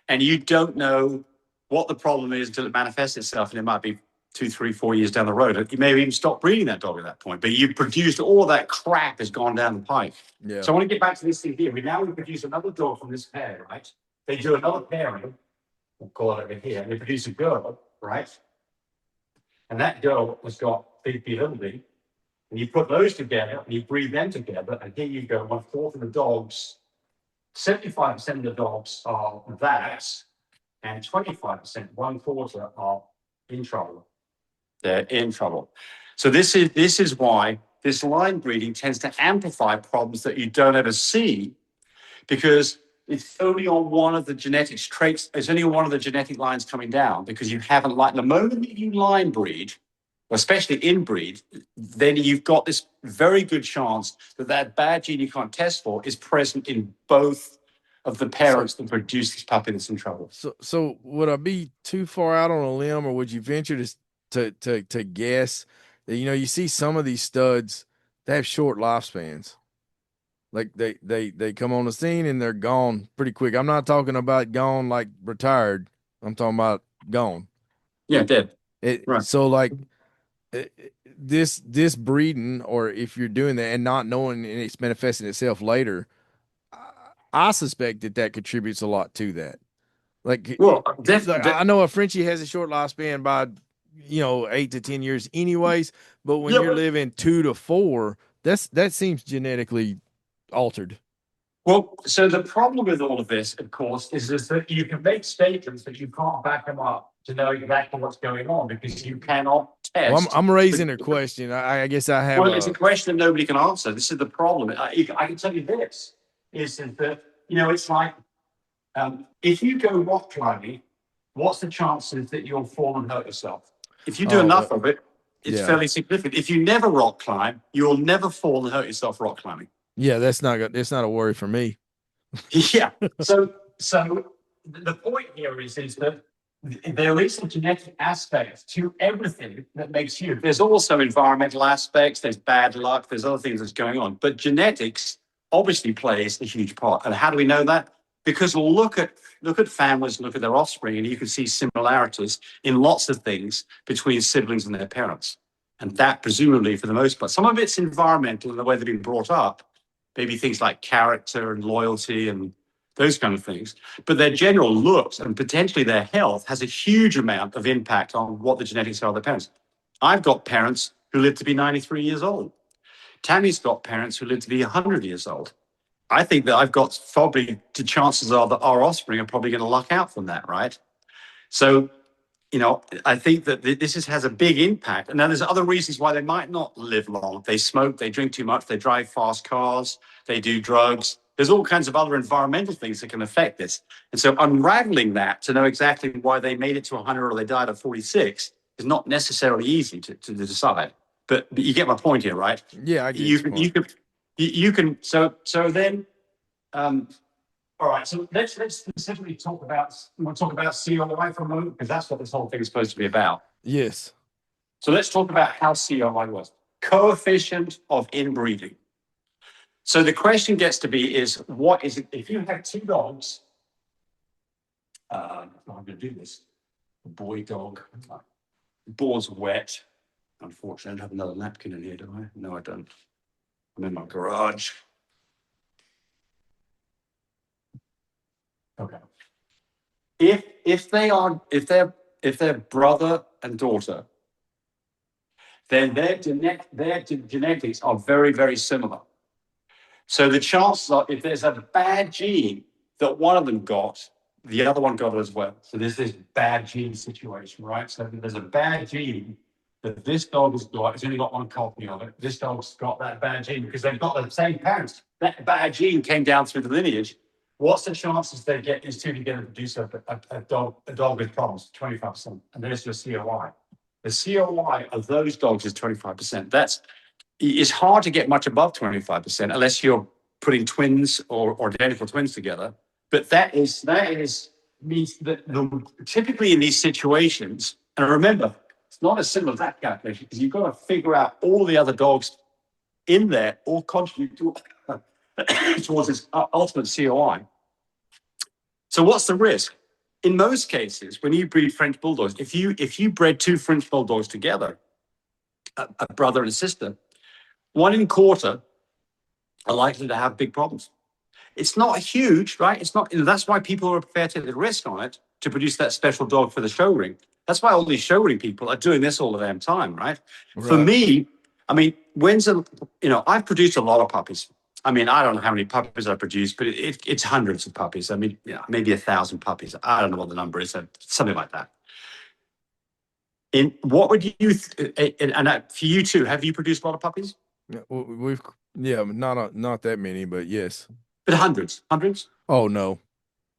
C: and you don't know what the problem is until it manifests itself, and it might be 2, 3, 4 years down the road. You may even stop breeding that dog at that point, but you produced all that crap has gone down the pipe.
B: Yeah.
C: So I want to get back to this thing here. We produce another dog from this pair, right? They do another pairing, we'll call it over here, and they produce a girl, right? And that girl has got big B, little b, and you put those together and you breed them together, and here you go, 1/4 of the dogs, 75% of the dogs are that, and 25%, 1/4 are in trouble. They're in trouble. So this is why this line breeding tends to amplify problems that you don't ever see, because it's only on one of the genetics traits. It's only on one of the genetic lines coming down, because you haven't, like, the moment that you line breed, especially inbreed, then you've got this very good chance that bad gene you can't test for is present in both of the parents that produce this puppy that's in trouble.
B: So would I be too far out on a limb, or would you venture to guess that, you see some of these studs, they have short lifespans? Like they come on the scene and they're gone pretty quick. I'm not talking about gone like retired. I'm talking about gone.
C: Yeah, dead.
B: Right. So like this breeding, or if you're doing that and not knowing and it's manifesting itself later, I suspect that contributes a lot to that. Like, well, I know a Frenchie has a short lifespan by 8 to 10 years anyways, but when you're living 2 to 4, that seems genetically altered.
C: Well, so the problem with all of this, of course, is that you can make statements, but you can't back them up to know exactly what's going on, because you cannot test.
B: Well, I'm raising a question. I guess I have.
C: Well, it's a question that nobody can answer. This is the problem. I can tell you this, is that, it's like, if you go rock climbing, what's the chances that you'll fall and hurt yourself? If you do enough of it, it's fairly significant. If you never rock climb, you'll never fall and hurt yourself rock climbing.
B: Yeah, that's not a worry for me.
C: Yeah. So the point here is that there is a genetic aspect to everything that makes you. There's also environmental aspects. There's bad luck. There's other things that's going on. But genetics obviously plays a huge part. And how do we know that? Because look at families, look at their offspring, and you can see similarities in lots of things between siblings and their parents. And that presumably, for the most part, some of it's environmental in the way they've been brought up. Maybe things like character and loyalty and those kind of things. But their general looks and potentially their health has a huge amount of impact on what the genetics are of their parents. I've got parents who live to be 93 years old. Tammy's got parents who live to be 100 years old. I think that I've got probably, the chances are that our offspring are probably going to luck out from that, right? So, I think that this has a big impact. And then there's other reasons why they might not live long. They smoke, they drink too much, they drive fast cars, they do drugs. There's all kinds of other environmental things that can affect this. And so unraveling that to know exactly why they made it to 100 or they died at 46 is not necessarily easy to decide. But you get my point here, right?
B: Yeah, I get
C: you can. So then, all right, so let's specifically talk about COI for a moment, because that's what this whole thing is supposed to be about.
B: Yes.
C: So let's talk about how COI works. Coefficient of inbreeding. So the question gets to be is, what is it? If you have 2 dogs, I'm going to do this. A boy dog. The board's wet. Unfortunately, I don't have another napkin in here, do I? No, I don't. I'm in my garage. Okay. If they're brother and daughter, then their genetics are very, very similar. So the chances are, if there's a bad gene that one of them got, the other one got it as well. So there's this bad gene situation, right? So if there's a bad gene that this dog has got, it's only got one copy of it. This dog's got that bad gene because they've got the same parents. That bad gene came down through the lineage. What's the chances they get these two together to produce a dog with problems? 25%. And there's your COI. The COI of those dogs is 25%. It's hard to get much above 25% unless you're putting twins or identical twins together. But that means that typically in these situations, and remember, it's not as simple as that calculation because you've got to figure out all the other dogs in there all contribute towards this ultimate COI. So what's the risk? In most cases, when you breed French bulldogs, if you bred two French bulldogs together, a brother and a sister, 1 in a quarter are likely to have big problems. It's not huge, right? It's not. That's why people are prepared to take the risk on it to produce that special dog for the show ring. That's why all these show ring people are doing this all the damn time, right? For me, I mean, I've produced a lot of puppies. I mean, I don't know how many puppies I produced, but it's hundreds of puppies. I mean, maybe 1,000 puppies. I don't know what the number is, something like that. What would you, and for you too, have you produced a lot of puppies?
B: Yeah, not that many, but yes.
C: But hundreds?
B: Oh no.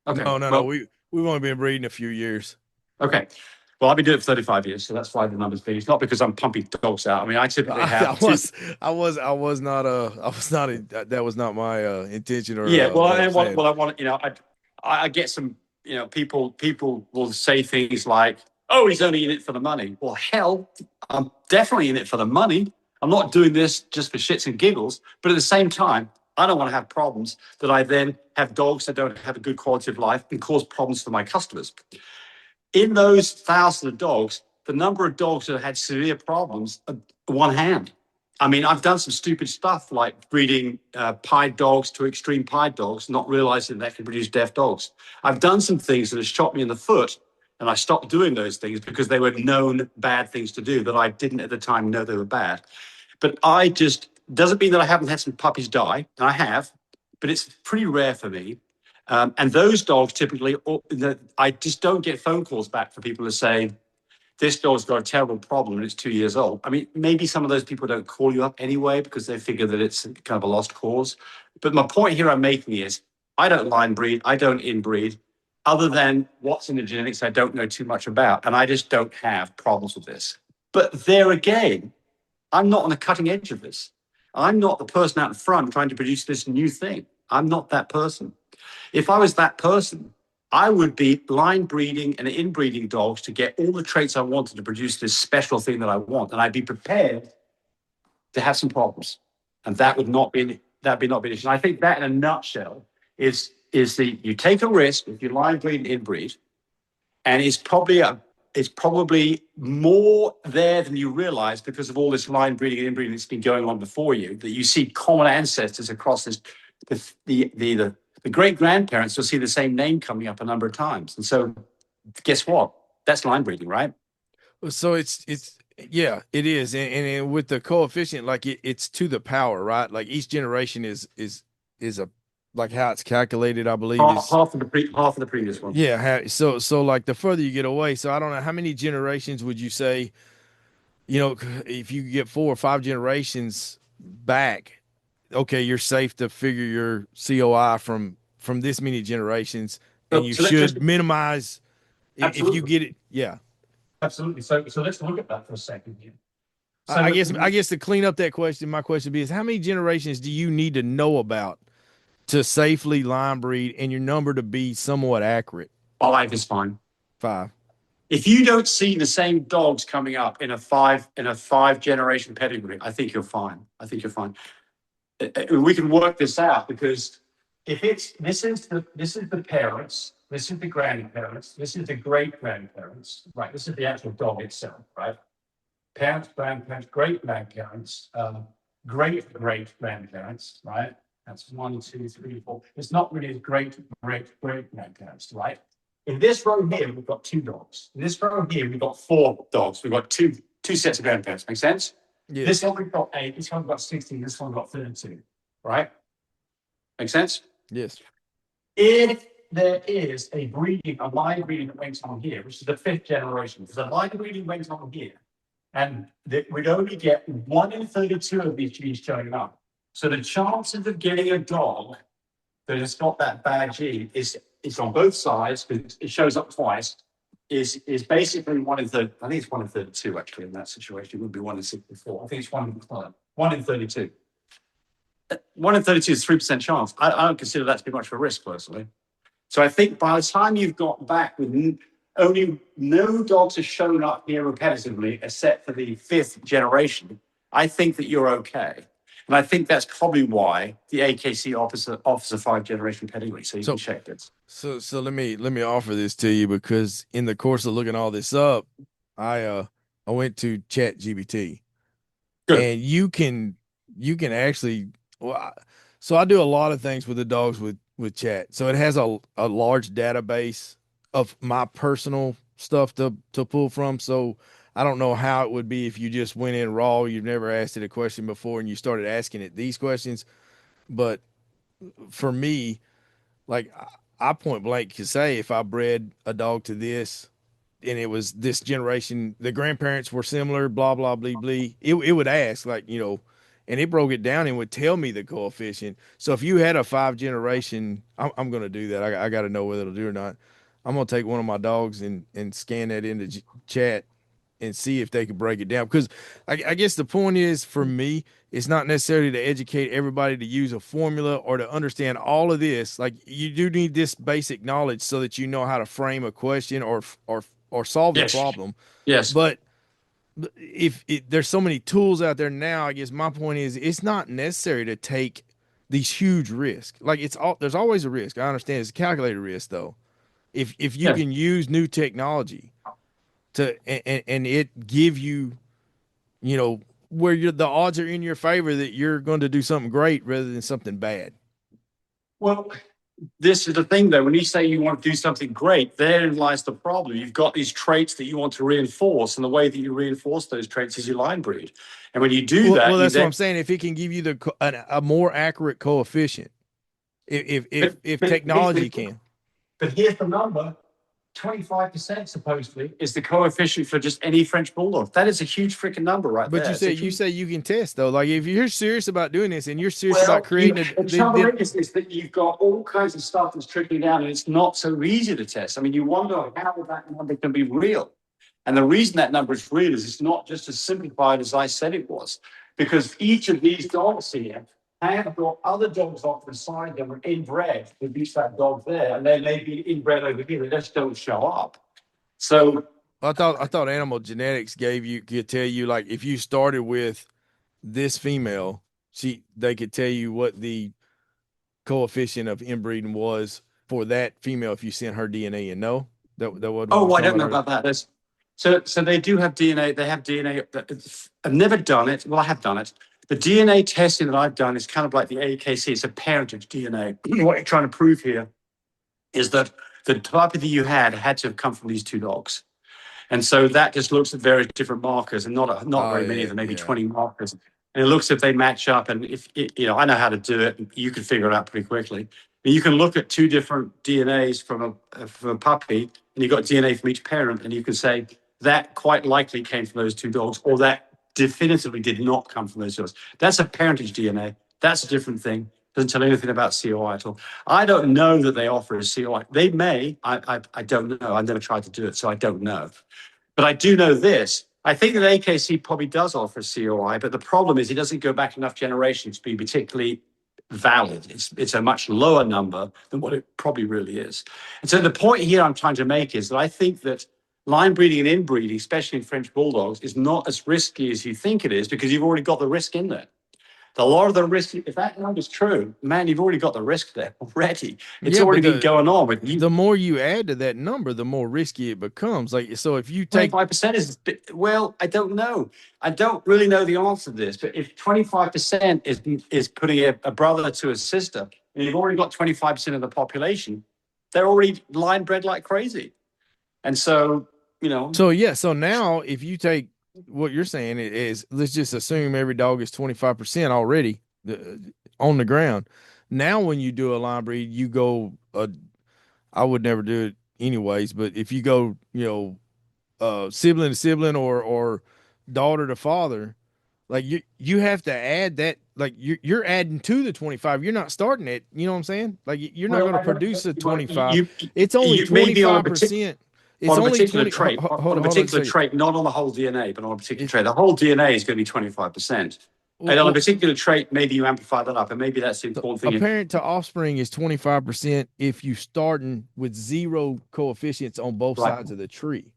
C: Okay.
B: No. We've only been breeding a few years.
C: Okay. Well, I've been doing it for 35 years, so that's why the number's big. It's not because I'm pumping dogs out. I mean, I typically have.
B: That was not my intention. Or
C: I get some. People will say things like, "Oh, he's only in it for the money." Well, hell, I'm definitely in it for the money. I'm not doing this just for shits and giggles. But at the same time, I don't want to have problems that I then have dogs that don't have a good quality of life and cause problems for my customers. In those thousands of dogs, the number of dogs that have had severe problems are one hand. I mean, I've done some stupid stuff like breeding pied dogs to extreme pied dogs, not realizing that can produce deaf dogs. I've done some things that have shot me in the foot, and I stopped doing those things because they were known bad things to do that I didn't at the time know they were bad. But doesn't mean that I haven't had some puppies die, and I have, but it's pretty rare for me. And those dogs typically, I just don't get phone calls back from people who say, this dog's got a terrible problem and it's 2 years old. I mean, maybe some of those people don't call you up anyway because they figure that it's kind of a lost cause. But my point here I'm making is I don't line breed, I don't inbreed. Other than what's in the genetics, I don't know too much about. And I just don't have problems with this. But there again, I'm not on the cutting edge of this. I'm not the person out in front trying to produce this new thing. I'm not that person. If I was that person, I would be line breeding and inbreeding dogs to get all the traits I wanted to produce this special thing that I want. And I'd be prepared to have some problems. And that would not be an issue. And I think that in a nutshell is you take a risk if you line breed and inbreed, and it's probably more there than you realize because of all this line breeding and inbreeding that's been going on before you, that you see common ancestors across this, the great-grandparents will see the same name coming up a number of times. And so guess what? That's line breeding, right?
B: So it is. And with the coefficient, like it's to the power, right? Like each generation is a, like how it's calculated, I believe.
C: Half of the previous one.
B: Yeah. So like the further you get away, so I don't know how many generations would you say, if you get 4 or 5 generations back, okay, you're safe to figure your COI from this many generations, and you should minimize if you get it. Yeah,
C: absolutely. So let's look at that for a second here. So
B: I guess to clean up that question, my question is, how many generations do you need to know about to safely line breed and your number to be somewhat accurate?
C: 5 is fine.
B: 5.
C: If you don't see the same dogs coming up in a 5 generation pedigree, I think you're fine. We can work this out because if this is the parents, this is the grandparents, this is the great grandparents, right? This is the actual dog itself, right? Parents, grandparents, great grandparents, great grandparents, right? That's 1, 2, 3, 4. It's not really great grandparents, right? In this row here, we've got 2 dogs. In this row here, we've got 4 dogs. We've got two sets of grandparents. Make sense? Yeah. This one we've got 8. This one we've got 16. This one we've got 32. Right? Make sense?
B: Yes.
C: If there is a line breeding that went on here, which is the 5th generation, because a line breeding went on here, And we'd only get 1 in 32 of these genes showing up. So the chances of getting a dog that has got that bad gene is on both sides, because it shows up twice, is basically 1 in 30. I think it's 1 in 32 actually in that situation. It would be 1 in 64. I think it's 1 in 32. 1 in 32 is 3% chance. I don't consider that to be much of a risk personally. So I think by the time you've got back with only no dogs have shown up here repetitively, except for the 5th generation, I think that you're okay. And I think that's probably why the AKC offers a 5-generation pedigree. So you can check this.
B: So let me offer this to you, because in the course of looking all this up, I went to Chat GBT. Good. And you can actually, so I do a lot of things with the dogs with Chat. So it has a large database of my personal stuff to pull from. So I don't know how it would be if you just went in raw, you've never asked it a question before, and you started asking it these questions. But for me, like, I point blank could say, if I bred a dog to this and it was this generation, the grandparents were similar, blah, blah, blah, blah, it would ask, like, and it broke it down and would tell me the coefficient. So if you had a 5-generation, I'm going to do that. I got to know whether it'll do or not. I'm going to take one of my dogs and scan that into Chat and see if they could break it down. Because I guess the point is, for me, it's not necessarily to educate everybody to use a formula or to understand all of this. Like, you do need this basic knowledge so that you know how to frame a question or solve the problem.
C: Yes.
B: But if there's so many tools out there now, I guess my point is, it's not necessary to take these huge risks. Like, there's always a risk. I understand it's a calculated risk, though. If you can use new technology to and it give you, where the odds are in your favor that you're going to do something great rather than something bad.
C: Well, this is the thing, though. When you say you want to do something great, therein lies the problem. You've got these traits that you want to reinforce, and the way that you reinforce those traits is you line breed. And when you do that,
B: that's what I'm saying. If it can give you a more accurate coefficient, if technology can.
C: But here's the number: 25% supposedly is the coefficient for just any French bulldog. That is a huge freaking number right there.
B: But you say you can test, though. Like, if you're serious about doing this and you're serious about creating
C: the trouble is that you've got all kinds of stuff that's trickling down, and it's not so easy to test. I mean, you wonder how that number can be real. And the reason that number is real is it's not just as simplified as I said it was, because each of these dogs here have got other dogs off the side that were inbred to reach that dog there, and they may be inbred over here. They just don't show up. So
B: I thought animal genetics could tell you, like, if you started with this female, they could tell you what the coefficient of inbreeding was for that female if you sent her DNA. And no, that wasn't.
C: Oh, I don't know about that. So they do have DNA. They have DNA. I've never done it. Well, I have done it. The DNA testing that I've done is kind of like the AKC. It's a parentage DNA. What you're trying to prove here is that the puppy that you had to have come from these 2 dogs. And so that just looks at various different markers, and not very many of them, maybe 20 markers. And it looks if they match up. And if I know how to do it, you can figure it out pretty quickly. And you can look at 2 different DNAs from a puppy, and you've got DNA from each parent, and you can say that quite likely came from those 2 dogs, or that definitively did not come from those dogs. That's a parentage DNA. That's a different thing. Doesn't tell anything about COI at all. I don't know that they offer a COI. They may. I don't know. I've never tried to do it, so I don't know. But I do know this. I think that AKC probably does offer a COI, but the problem is it doesn't go back enough generations to be particularly valid. It's a much lower number than what it probably really is. And so the point here I'm trying to make is that I think that line breeding and inbreeding, especially in French bulldogs, is not as risky as you think it is, because you've already got the risk in there. A lot of the risk, if that number's true, man, you've already got the risk there already. It's already been going on with you.
B: The more you add to that number, the more risky it becomes. Like, so if you take
C: 25% is, well, I don't know. I don't really know the answer to this, but if 25% is putting a brother to a sister, and you've already got 25% of the population, they're already line bred like crazy. And so,
B: So now if you take what you're saying is, let's just assume every dog is 25% already on the ground. Now, when you do a line breed, you go, I would never do it anyways, but if you go, sibling to sibling, or daughter to father, like you have to add that, like you're adding to the 25. You're not starting it. You know what I'm saying? Like you're not going to produce a 25. It's only 25%. It's
C: on a
B: only
C: particular
B: 20.
C: trait, on a particular trait, not on the whole DNA, but on a particular trait. The whole DNA is going to be 25%. And on a particular trait, maybe you amplify that up, and maybe that's the important thing.
B: A parent to offspring is 25% if you starting with 0 coefficients on both sides of the tree.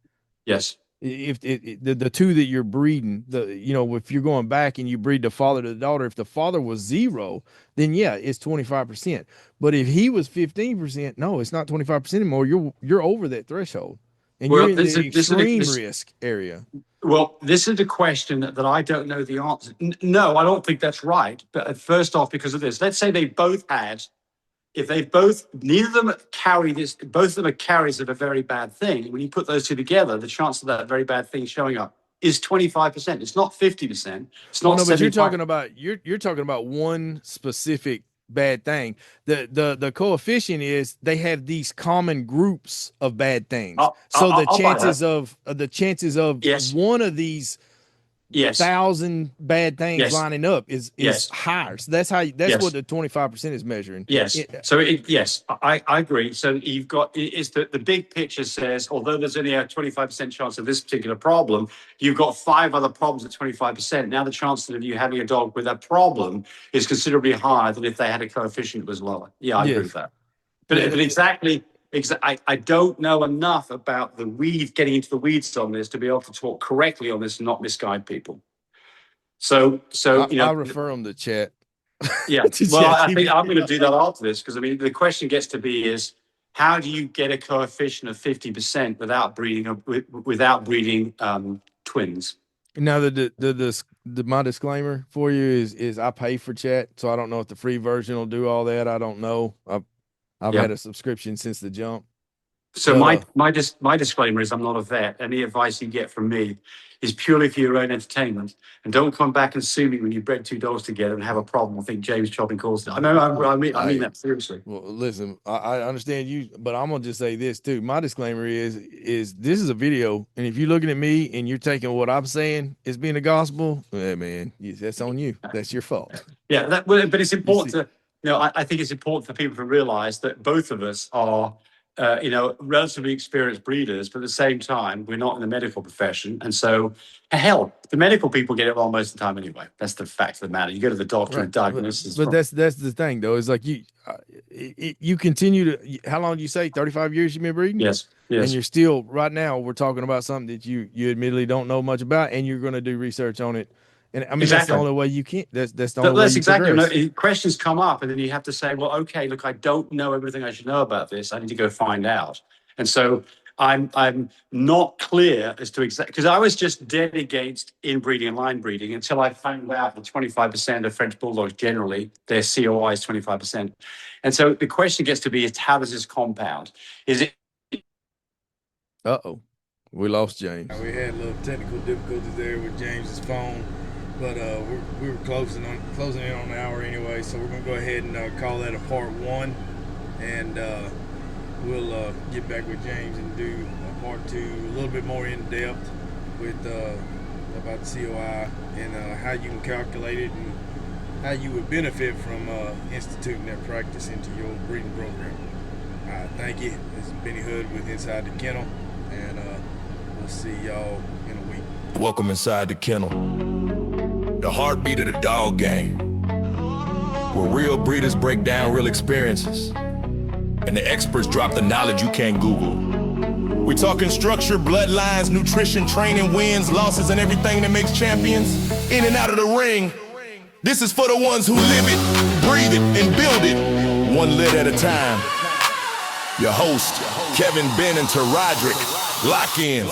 C: Yes.
B: If the two that you're breeding, if you're going back and you breed the father to the daughter, if the father was 0, then yeah, it's 25%. But if he was 15%, no, it's not 25% anymore. You're over that threshold, and you're in the extreme risk area.
C: Well, this is a question that I don't know the answer. No, I don't think that's right. But first off, because of this, let's say they both had. If they neither of them carry this, both of them are carriers of a very bad thing. When you put those two together, the chance of that very bad thing showing up is 25%. It's not 50%. It's not.
B: No, but you're talking about one specific bad thing. The coefficient is they have these common groups of bad things. So the chances of
C: yes.
B: one of these 1,000 bad things lining up is higher. So that's what the 25% is measuring.
C: Yes. I agree. So you've got the big picture says, although there's only a 25% chance of this particular problem, you've got 5 other problems at 25%. Now the chance of you having a dog with that problem is considerably higher than if they had a coefficient that was lower. Yeah, I agree with that. But exactly. I don't know enough about getting into the weeds on this to be able to talk correctly on this and not misguide people. So
B: I refer them to chat.
C: Yeah. Well, I think I'm going to do that after this, because the question gets to be is, how do you get a coefficient of 50% without breeding twins?
B: Now my disclaimer for you is I pay for chat, so I don't know if the free version will do all that. I don't know. I've had a subscription since the jump.
C: So my disclaimer is, I'm not a vet. Any advice you get from me is purely for your own entertainment, and don't come back and sue me when you bred 2 dogs together and have a problem. I think James Chopping calls it. I mean that seriously.
B: Well, listen, I understand you, but I'm gonna just say this too. My disclaimer is this is a video, and if you're looking at me and you're taking what I'm saying as being the gospel, man, that's on you. That's your fault.
C: Yeah, but it's important to. I think it's important for people to realize that both of us are, relatively experienced breeders, but at the same time, we're not in the medical profession. And so, hell, the medical people get it wrong most of the time anyway. That's the fact of the matter. You go to the doctor and diagnosis.
B: But that's the thing, though. It's like you continue to, how long do you say? 35 years you've been breeding?
C: Yes.
B: And you're still, right now, we're talking about something that you admittedly don't know much about, and you're going to do research on it. And I mean, that's the only way you can. That's the only way you
C: exactly. Questions come up, and then you have to say, well, okay, look, I don't know everything I should know about this. I need to go find out. And so I'm not clear as to exactly, because I was just dead against inbreeding and line breeding until I found out that 25% of French bulldogs generally, their COI is 25%. And so the question gets to be, is how does this compound? Is it?
B: We lost James.
D: We had a little technical difficulties there with James's phone. But we were closing in on an hour anyway, so we're going to go ahead and call that a part 1, and we'll get back with James and do a part 2, a little bit more in depth with about the COI and how you can calculate it and how you would benefit from instituting that practice into your breeding program. All right, thank you. This is Benny Hood with Inside the Kennel, and we'll see y'all in a week.
A: Welcome inside the kennel, the heartbeat of the dog game, where real breeders break down real experiences and the experts drop the knowledge you can't Google. We talking structure, bloodlines, nutrition, training, wins, losses, and everything that makes champions in and out of the ring. This is for the ones who live it, breathe it, and build it, one lit at a time. Your host, Kevin, Ben, and Roderick. Lock in.